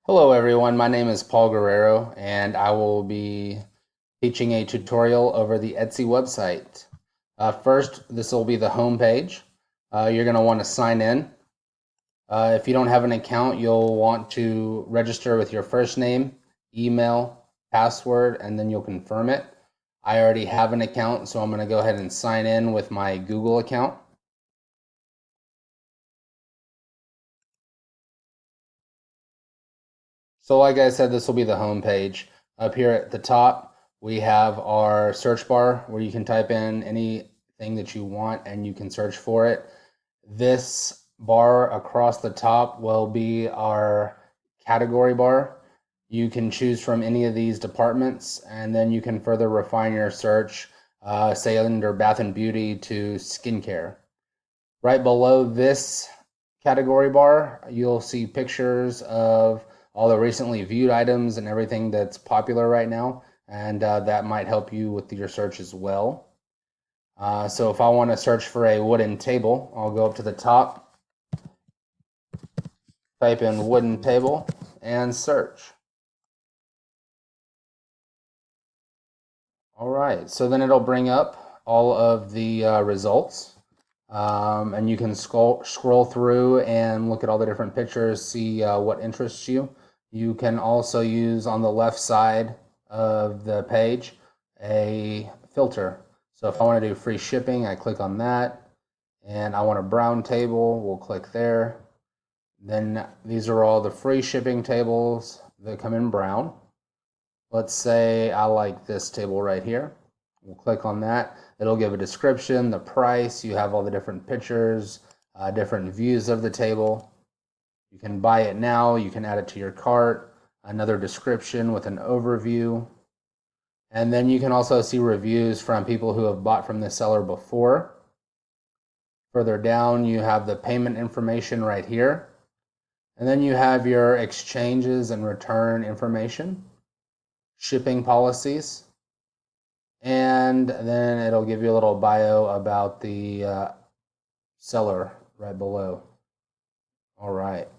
Hello everyone, my name is Paul Guerrero and I will be teaching a tutorial over the Etsy website. First, this will be the home page. You're going to want to sign in. If you don't have an account, you'll want to register with your first name, email, password, and then you'll confirm it. I already have an account, so I'm going to go ahead and sign in with my Google account. So like I said, this will be the home page. Up here at the top, we have our search bar where you can type in anything that you want and you can search for it. This bar across the top will be our category bar. You can choose from any of these departments and then you can further refine your search, say under bath and beauty to skincare. Right below this category bar, you'll see pictures of all the recently viewed items and everything that's popular right now, and that might help you with your search as well. So if I want to search for a wooden table, I'll go up to the top, type in wooden table, and search. All right, so then it'll bring up all of the results. And you can scroll through and look at all the different pictures, see what interests you. You can also use on the left side of the page a filter. So if I want to do free shipping, I click on that. And I want a brown table, we'll click there. Then these are all the free shipping tables that come in brown. Let's say I like this table right here. We'll click on that. It'll give a description, the price. You have all the different pictures, different views of the table. You can buy it now. You can add it to your cart. Another description with an overview. And then you can also see reviews from people who have bought from the seller before. Further down, you have the payment information right here. And then you have your exchanges and return information, shipping policies, and then it'll give you a little bio about the seller right below. All right.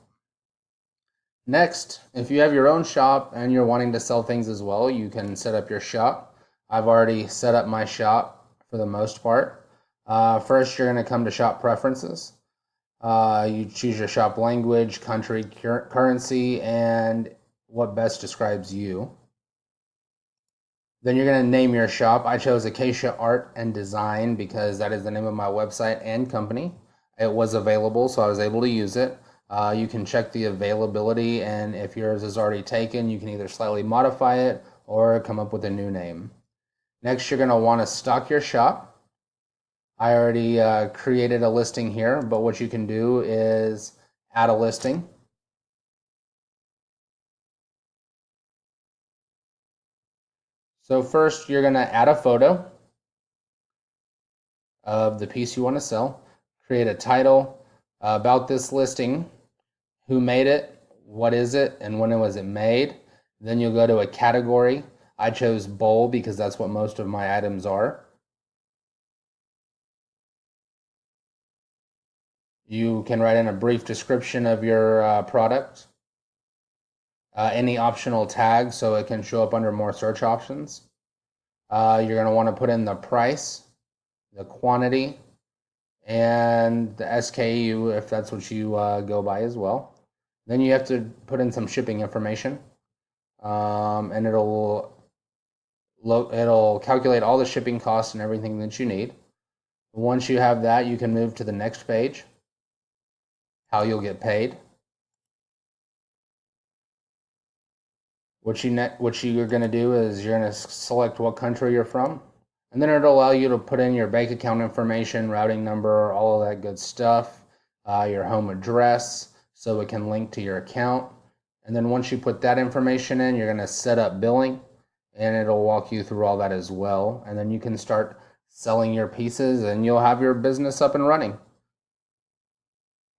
Next, if you have your own shop and you're wanting to sell things as well, you can set up your shop. I've already set up my shop for the most part. First, you're going to come to shop preferences. You choose your shop language, country, currency, and what best describes you. Then you're going to name your shop. I chose Acacia Art and Design because that is the name of my website and company. It was available, so I was able to use it. You can check the availability, and if yours is already taken, you can either slightly modify it or come up with a new name. Next, you're going to want to stock your shop. I already created a listing here, but what you can do is add a listing. So first, you're going to add a photo of the piece you want to sell, create a title about this listing, who made it, what is it, and when was it made. Then you'll go to a category. I chose bowl because that's what most of my items are. You can write in a brief description of your product, any optional tags so it can show up under more search options. You're going to want to put in the price, the quantity, and the SKU if that's what you go by as well. Then you have to put in some shipping information, and it'll calculate all the shipping costs and everything that you need. Once you have that, you can move to the next page, how you'll get paid. What you're going to do is you're going to select what country you're from, and then it'll allow you to put in your bank account information, routing number, all of that good stuff, your home address, so it can link to your account. And then once you put that information in, you're going to set up billing, and it'll walk you through all that as well. And then you can start selling your pieces, and you'll have your business up and running.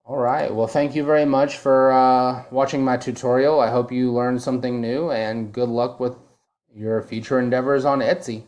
All right. Well, thank you very much for watching my tutorial. I hope you learned something new, and good luck with your future endeavors on Etsy.